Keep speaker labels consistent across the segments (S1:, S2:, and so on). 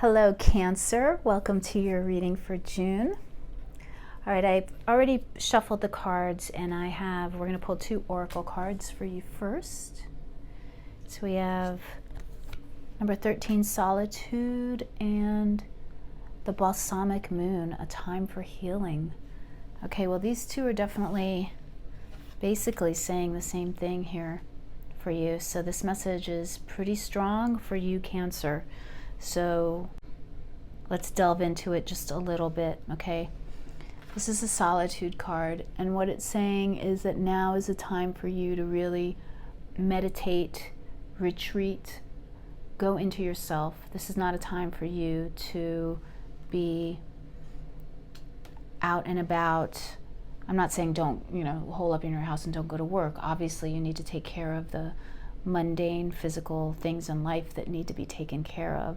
S1: Hello, Cancer. Welcome to your reading for June. All right, I've already shuffled the cards and we're going to pull two oracle cards for you first. So we have number 13, Solitude, and the Balsamic Moon, a time for healing. Okay, well, these two are definitely basically saying the same thing here for you. So this message is pretty strong for you, Cancer. So let's delve into it just a little bit, okay? This is a Solitude card, and what it's saying is that now is a time for you to really meditate, retreat, go into yourself. This is not a time for you to be out and about. I'm not saying don't, hole up in your house and don't go to work. Obviously, you need to take care of the mundane physical things in life that need to be taken care of.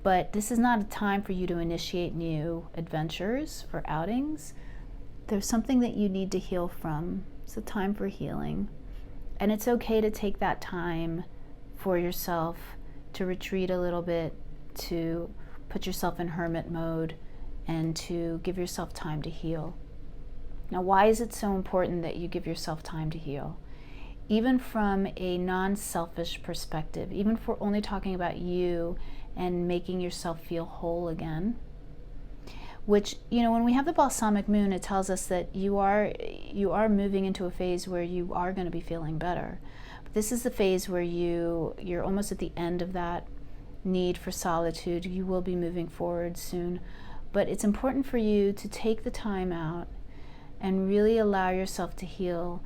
S1: But this is not a time for you to initiate new adventures or outings. There's something that you need to heal from. It's a time for healing. And it's okay to take that time for yourself, to retreat a little bit, to put yourself in hermit mode, and to give yourself time to heal. Now, why is it so important that you give yourself time to heal? Even from a non-selfish perspective, even if we're only talking about you and making yourself feel whole again, which, when we have the Balsamic Moon, it tells us that you are moving into a phase where you are going to be feeling better. But this is the phase where you're almost at the end of that need for solitude. You will be moving forward soon. But it's important for you to take the time out and really allow yourself to heal,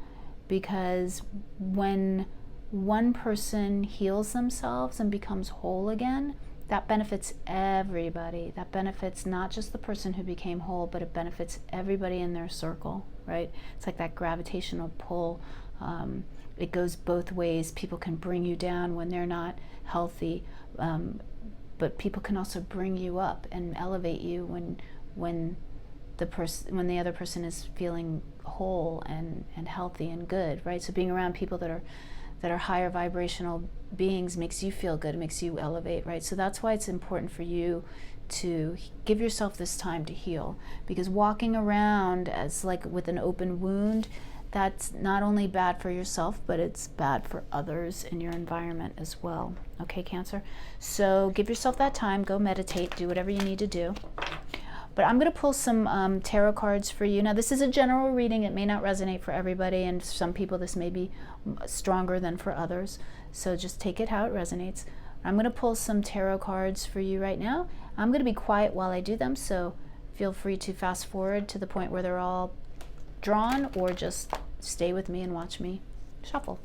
S1: because when one person heals themselves and becomes whole again, that benefits everybody. That benefits not just the person who became whole, but it benefits everybody in their circle, right? It's like that gravitational pull. It goes both ways. People can bring you down when they're not healthy, but people can also bring you up and elevate you when the other person is feeling whole and healthy and good, right? So being around people that are higher vibrational beings makes you feel good, makes you elevate, right? So that's why it's important for you to give yourself this time to heal, because walking around as like with an open wound, that's not only bad for yourself, but it's bad for others in your environment as well. Okay, Cancer? So give yourself that time, go meditate, do whatever you need to do. But I'm going to pull some tarot cards for you. Now, this is a general reading. It may not resonate for everybody, and some people this may be stronger than for others. So just take it how it resonates. I'm going to pull some tarot cards for you right now. I'm going to be quiet while I do them, so feel free to fast forward to the point where they're all drawn, or just stay with me and watch me shuffle.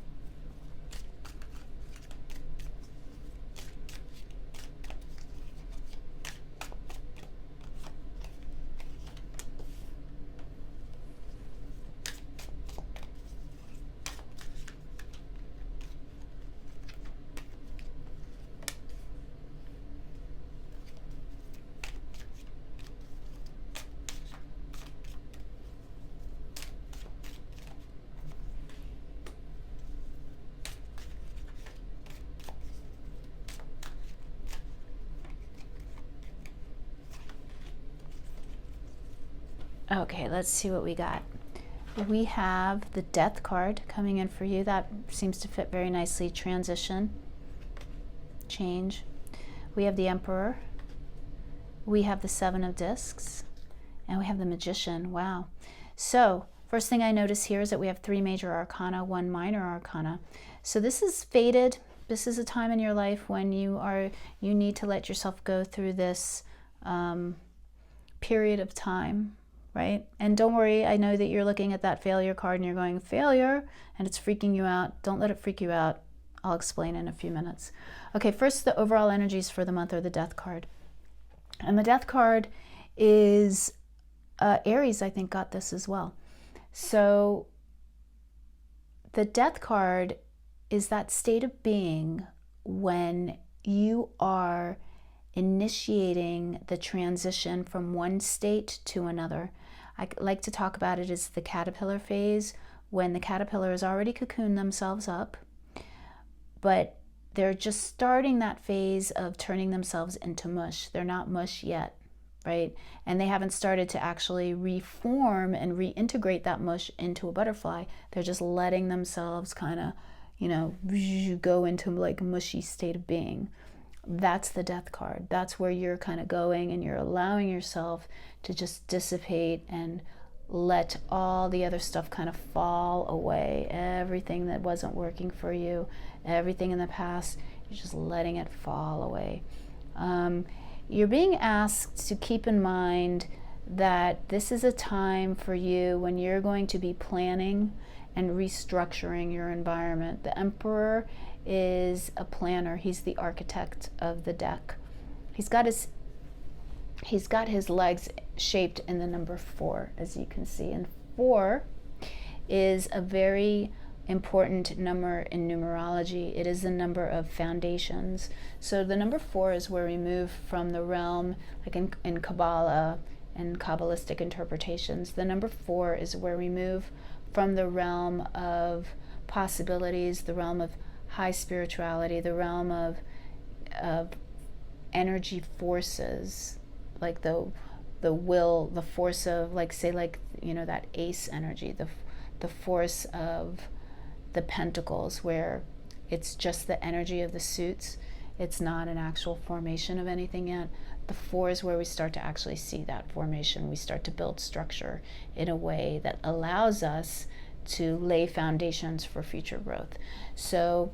S1: Okay, let's see what we got. We have the Death card coming in for you. That seems to fit very nicely. Transition, change. We have the Emperor. We have the Seven of Discs. And we have the Magician. Wow. So, first thing I notice here is that we have 3 major arcana, 1 minor arcana. So this is fated. This is a time in your life when you need to let yourself go through this period of time, right? And don't worry, I know that you're looking at that failure card and you're going, failure, and it's freaking you out. Don't let it freak you out. I'll explain in a few minutes. Okay, first, the overall energies for the month are the Death card. And the Death card is Aries, I think, got this as well. So the Death card is that state of being when you are initiating the transition from one state to another. I like to talk about it as the caterpillar phase, when the caterpillar has already cocooned themselves up, but they're just starting that phase of turning themselves into mush. They're not mush yet, right? And they haven't started to actually reform and reintegrate that mush into a butterfly. They're just letting themselves kind of, go into like a mushy state of being. That's the death card. That's where you're kind of going, and you're allowing yourself to just dissipate and let all the other stuff kind of fall away. Everything that wasn't working for you, everything in the past, you're just letting it fall away. You're being asked to keep in mind that this is a time for you when you're going to be planning and restructuring your environment. The Emperor is a planner. He's the architect of the deck. He's got his legs shaped in the number 4, as you can see. And 4 is a very important number in numerology. It is the number of foundations. So the number 4 is where we move from the realm, like in Kabbalah and Kabbalistic interpretations. The number 4 is where we move from the realm of possibilities, the realm of high spirituality, the realm of energy forces, like the will, the force of, like, say, like, that ace energy, the force of the pentacles, where it's just the energy of the suits. It's not an actual formation of anything yet. The 4 is where we start to actually see that formation. We start to build structure in a way that allows us to lay foundations for future growth. So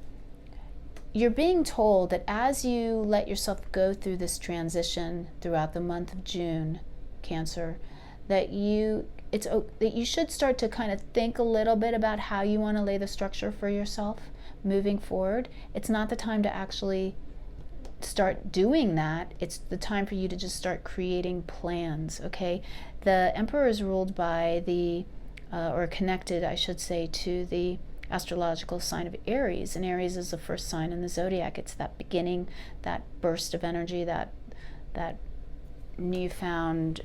S1: you're being told that as you let yourself go through this transition throughout the month of June, Cancer, that you should start to kind of think a little bit about how you want to lay the structure for yourself moving forward. It's not the time to actually start doing that. It's the time for you to just start creating plans, okay? The Emperor is ruled by or connected, I should say, to the astrological sign of Aries, and Aries is the first sign in the zodiac. It's that beginning, that burst of energy, that newfound,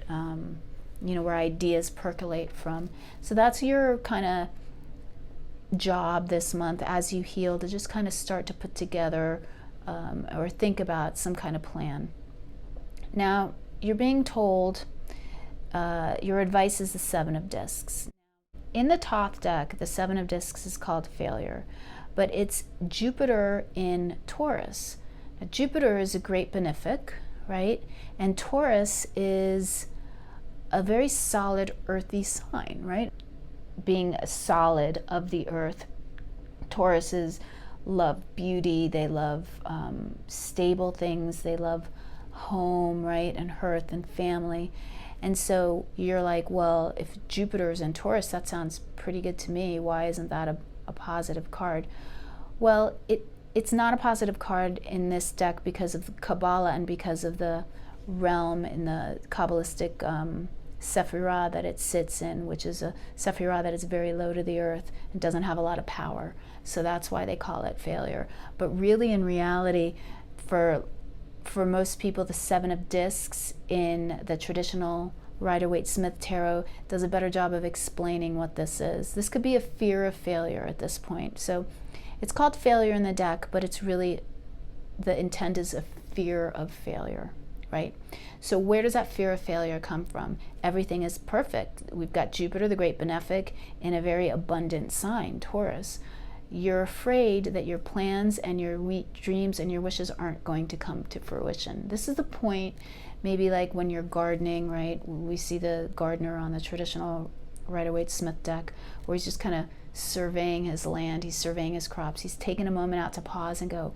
S1: where ideas percolate from. So that's your kind of job this month as you heal, to just kind of start to put together or think about some kind of plan. Now, you're being told your advice is the 7 of Discs. In the Thoth deck, the 7 of Discs is called failure, but it's Jupiter in Taurus. Now, Jupiter is a great benefic, right? And Taurus is a very solid earthy sign, right? Being a solid of the earth, Tauruses love beauty, they love stable things, they love home, right? And hearth and family. And so you're like, well, if Jupiter is in Taurus, that sounds pretty good to me. Why isn't that a positive card? Well, it's not a positive card in this deck because of Kabbalah and because of the realm in the Kabbalistic Sephirah that it sits in, which is a Sephirah that is very low to the earth and doesn't have a lot of power. So that's why they call it failure. But really, in reality, for most people, the 7 of Discs in the traditional Rider-Waite-Smith tarot does a better job of explaining what this is. This could be a fear of failure at this point. So it's called failure in the deck, but it's really, the intent is a fear of failure, right? So where does that fear of failure come from? Everything is perfect. We've got Jupiter, the great benefic, in a very abundant sign, Taurus. You're afraid that your plans and your dreams and your wishes aren't going to come to fruition. This is the point, maybe like when you're gardening, right? We see the gardener on the traditional Rider-Waite-Smith deck, where he's just kind of surveying his land, he's surveying his crops, he's taking a moment out to pause and go,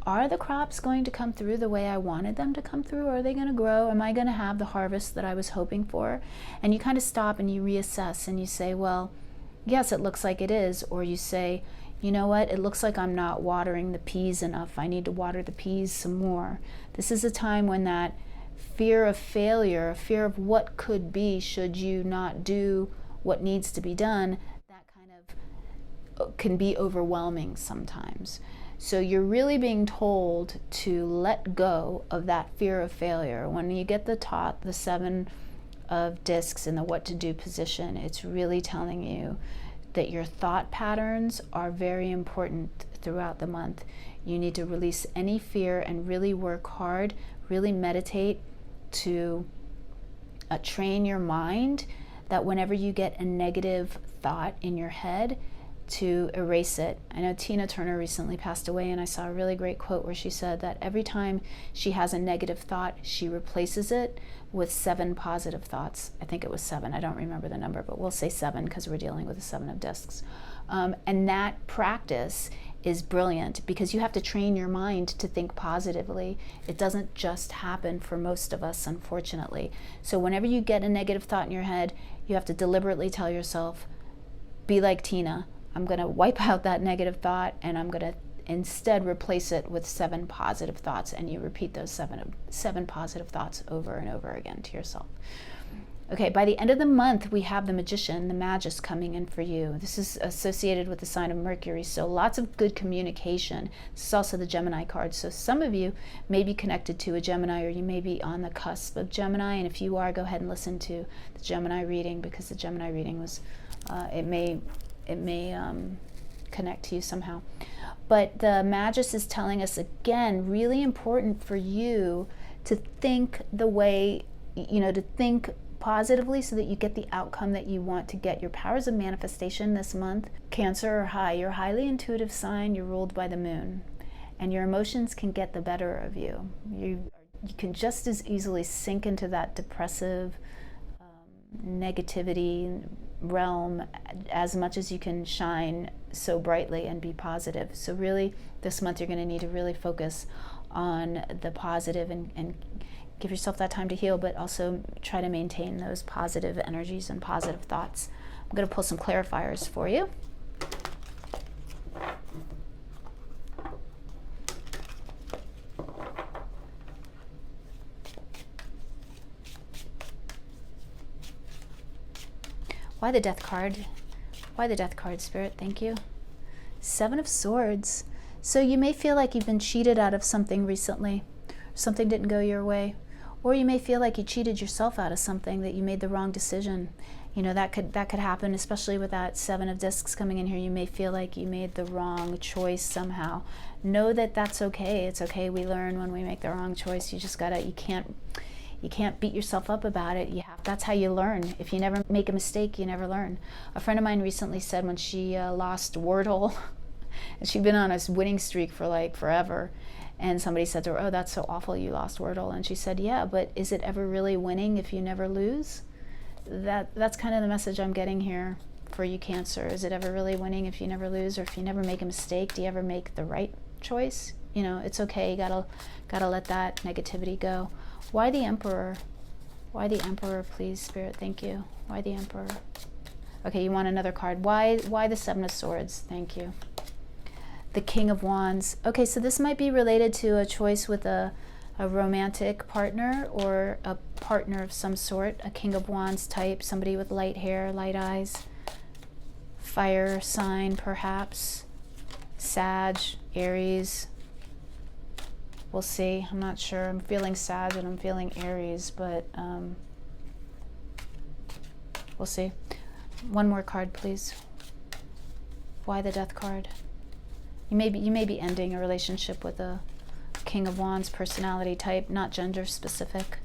S1: are the crops going to come through the way I wanted them to come through? Are they going to grow? Am I going to have the harvest that I was hoping for? And you kind of stop and you reassess and you say, well, yes, it looks like it is. Or you say, you know what, it looks like I'm not watering the peas enough. I need to water the peas some more. This is a time when that fear of failure, fear of what could be should you not do what needs to be done, that kind of can be overwhelming sometimes. So you're really being told to let go of that fear of failure. When you get the Thoth, the 7 of Discs in the what to do position, it's really telling you that your thought patterns are very important throughout the month. You need to release any fear and really work hard, really meditate to train your mind that whenever you get a negative thought in your head, to erase it. I know Tina Turner recently passed away, and I saw a really great quote where she said that every time she has a negative thought, she replaces it with 7 positive thoughts. I think it was 7. I don't remember the number, but we'll say 7 because we're dealing with the 7 of discs. And that practice is brilliant because you have to train your mind to think positively. It doesn't just happen for most of us, unfortunately. So whenever you get a negative thought in your head, you have to deliberately tell yourself, be like Tina. I'm going to wipe out that negative thought and I'm going to instead replace it with 7 positive thoughts, and you repeat those seven positive thoughts over and over again to yourself. Okay, by the end of the month, we have the Magician, the Magus, coming in for you. This is associated with the sign of Mercury, so lots of good communication. This is also the Gemini card, so some of you may be connected to a Gemini, or you may be on the cusp of Gemini, and if you are, go ahead and listen to the Gemini reading, because the Gemini reading was, it may connect to you somehow. But the Magus is telling us, again, really important for you to think the way, to think positively so that you get the outcome that you want to get. Your powers of manifestation this month, Cancer, are high. You're a highly intuitive sign. You're ruled by the moon, and your emotions can get the better of you. You can just as easily sink into that depressive negativity realm as much as you can shine so brightly and be positive. So really, this month you're going to need to really focus on the positive and give yourself that time to heal, but also try to maintain those positive energies and positive thoughts. I'm going to pull some clarifiers for you. Why the Death card? Why the Death card, Spirit? Thank you. 7 of Swords. So you may feel like you've been cheated out of something recently. Something didn't go your way. Or you may feel like you cheated yourself out of something, that you made the wrong decision. That could happen, especially with that 7 of Discs coming in here. You may feel like you made the wrong choice somehow. Know that that's okay. It's okay. We learn when we make the wrong choice. You just gotta, you can't beat yourself up about it. That's how you learn. If you never make a mistake, you never learn. A friend of mine recently said when she lost Wordle, and she'd been on a winning streak for like forever, and somebody said to her, "Oh, that's so awful, you lost Wordle." And she said, "Yeah, but is it ever really winning if you never lose?" That's kind of the message I'm getting here for you, Cancer. Is it ever really winning if you never lose, or if you never make a mistake? Do you ever make the right choice? It's okay. You gotta let that negativity go. Why the Emperor? Why the Emperor, please, Spirit? Thank you. Why the Emperor? Okay, you want another card. Why the 7 of Swords? Thank you. The King of Wands. Okay, so this might be related to a choice with a romantic partner or a partner of some sort. A King of Wands type, somebody with light hair, light eyes, fire sign perhaps, Sag, Aries. We'll see. I'm not sure. I'm feeling Sag and I'm feeling Aries, but we'll see. One more card, please. Why the Death card? You may be ending a relationship with a King of Wands personality type, not gender specific.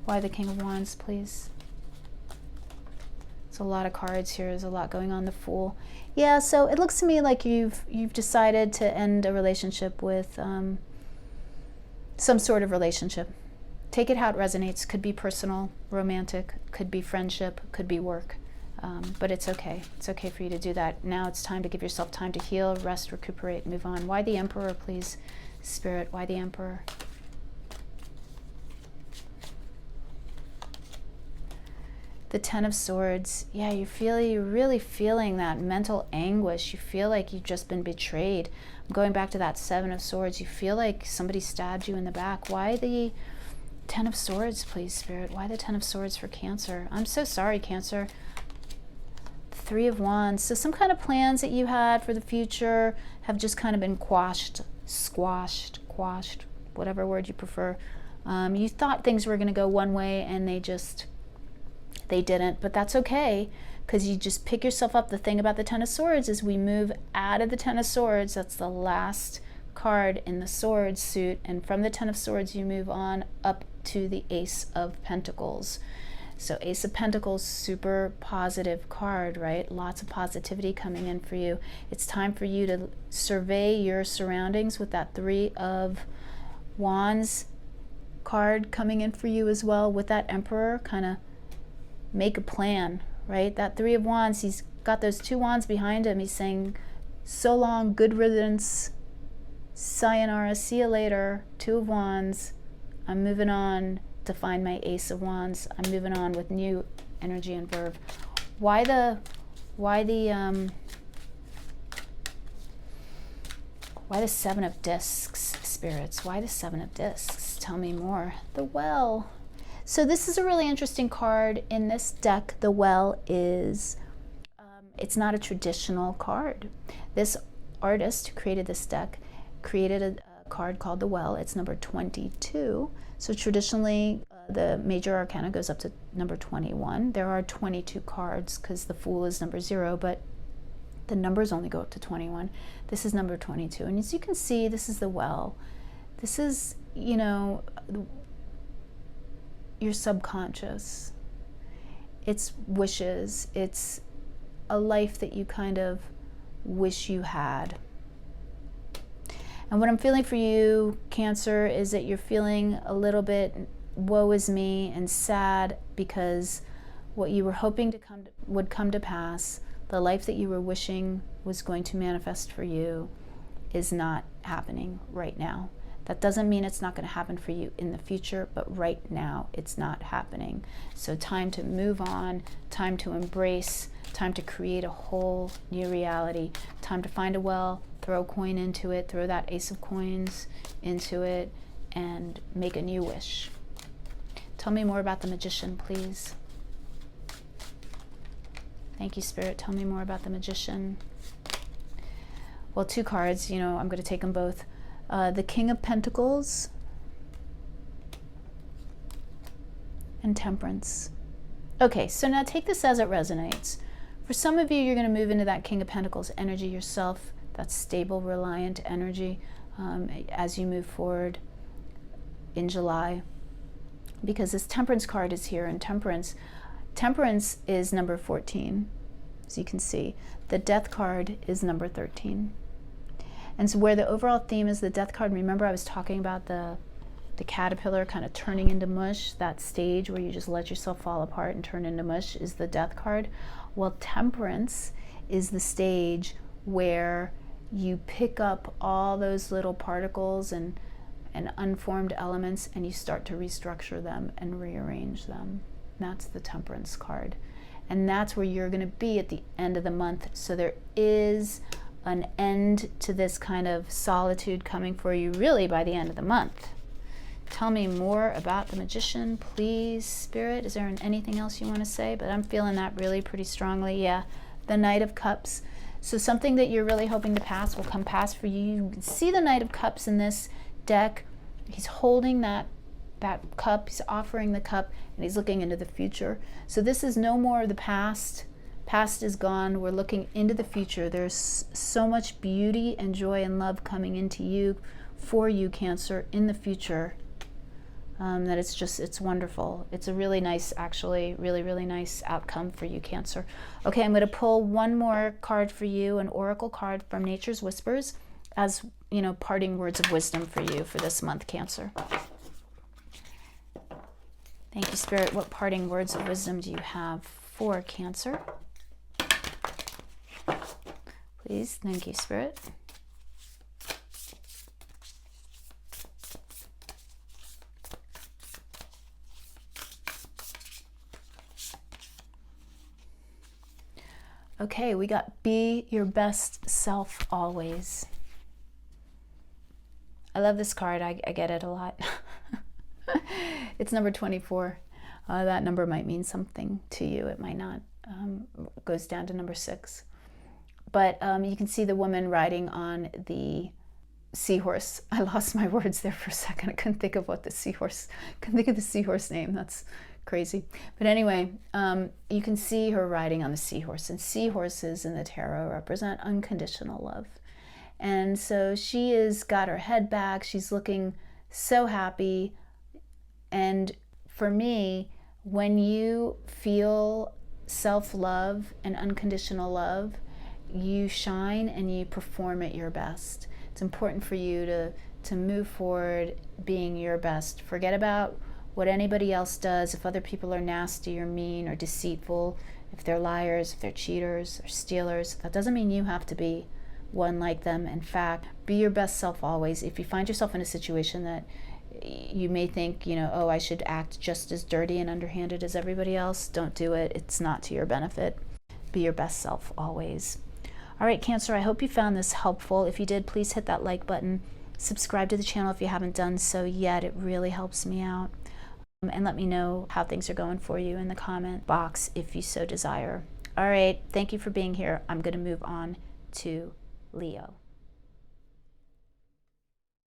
S1: Why the King of Wands, please? There's a lot of cards here. There's a lot going on. The Fool. Yeah, so it looks to me like you've decided to end a relationship with some sort of relationship. Take it how it resonates. Could be personal, romantic, could be friendship, could be work. But it's okay. It's okay for you to do that. Now it's time to give yourself time to heal, rest, recuperate, move on. Why the Emperor, please, Spirit? Why the Emperor? The 10 of Swords. Yeah, you're really feeling that mental anguish. You feel like you've just been betrayed. I'm going back to that 7 of Swords. You feel like somebody stabbed you in the back. Why the 10 of Swords, please, Spirit? Why the 10 of Swords for Cancer? I'm so sorry, Cancer. 3 of Wands. So some kind of plans that you had for the future have just kind of been quashed, squashed, whatever word you prefer. You thought things were going to go one way and they just They didn't, but that's okay, because you just pick yourself up. The thing about the Ten of Swords is we move out of the Ten of Swords. That's the last card in the Swords suit. And from the Ten of Swords, you move on up to the Ace of Pentacles. So Ace of Pentacles, super positive card, right? Lots of positivity coming in for you. It's time for you to survey your surroundings with that Three of Wands card coming in for you as well. With that Emperor, kind of make a plan, right? That Three of Wands, he's got those two wands behind him. He's saying, so long, good riddance, sayonara, see you later. Two of Wands, I'm moving on to find my Ace of Wands. I'm moving on with new energy and verve. Why the Seven of Discs, spirits? Why the Seven of Discs? Tell me more. The Well. So this is a really interesting card in this deck. The Well is, it's not a traditional card. This artist who created this deck created a card called the Well. It's number 22. So traditionally, the major arcana goes up to number 21. There are 22 cards because the Fool is number 0, but the numbers only go up to 21. This is number 22. And as you can see, this is the Well. This is, you know, your subconscious. It's wishes. It's a life that you kind of wish you had. And what I'm feeling for you, Cancer, is that you're feeling a little bit woe is me and sad because what you were hoping would come to pass, the life that you were wishing was going to manifest for you, is not happening right now. That doesn't mean it's not going to happen for you in the future, but right now it's not happening. So time to move on, time to embrace, time to create a whole new reality, time to find a well, throw a coin into it, throw that Ace of Coins into it, and make a new wish. Tell me more about the Magician, please. Thank you, Spirit. Tell me more about the Magician. Well, two cards, you know, I'm going to take them both. The King of Pentacles and Temperance. Okay, so now take this as it resonates. For some of you, you're going to move into that King of Pentacles energy yourself, that stable, reliant energy as you move forward in July. Because this Temperance card is here, and Temperance is number 14, as you can see. The Death card is number 13. And so where the overall theme is the Death card, remember I was talking about the caterpillar kind of turning into mush, that stage where you just let yourself fall apart and turn into mush is the Death card. Well, Temperance is the stage where you pick up all those little particles and unformed elements and you start to restructure them and rearrange them. That's the Temperance card. And that's where you're going to be at the end of the month. So there is an end to this kind of solitude coming for you really by the end of the month. Tell me more about the Magician, please, Spirit. Is there anything else you want to say? But I'm feeling that really pretty strongly. Yeah, the Knight of Cups. So something that you're really hoping to pass will come past for you. You can see the Knight of Cups in this deck. He's holding that cup, he's offering the cup, and he's looking into the future. So this is no more of the past. Past is gone. We're looking into the future. There's so much beauty and joy and love coming into you, for you, Cancer, in the future, that it's wonderful. It's a really nice, actually, really, really nice outcome for you, Cancer. Okay, I'm going to pull one more card for you, an oracle card from Nature's Whispers, as, you know, parting words of wisdom for you for this month, Cancer. Thank you, Spirit. What parting words of wisdom do you have for Cancer? Please. Thank you, Spirit. Okay, we got be your best self always. I love this card. I get it a lot. It's number 24. That number might mean something to you. It might not. It goes down to number 6. But you can see the woman riding on the seahorse. I lost my words there for a second. I couldn't think of the seahorse name. That's Crazy. But anyway, you can see her riding on a seahorse, and seahorses in the tarot represent unconditional love. And so she has got her head back. She's looking so happy. And for me, when you feel self-love and unconditional love, you shine and you perform at your best. It's important for you to move forward being your best. Forget about what anybody else does. If other people are nasty or mean or deceitful, if they're liars, if they're cheaters or stealers, that doesn't mean you have to be one like them. In fact, be your best self always. If you find yourself in a situation that you may think, oh, I should act just as dirty and underhanded as everybody else, don't do it. It's not to your benefit. Be your best self always. All right, Cancer, I hope you found this helpful. If you did, please hit that like button. Subscribe to the channel if you haven't done so yet. It really helps me out. And let me know how things are going for you in the comment box if you so desire. All right, thank you for being here. I'm going to move on to Leo.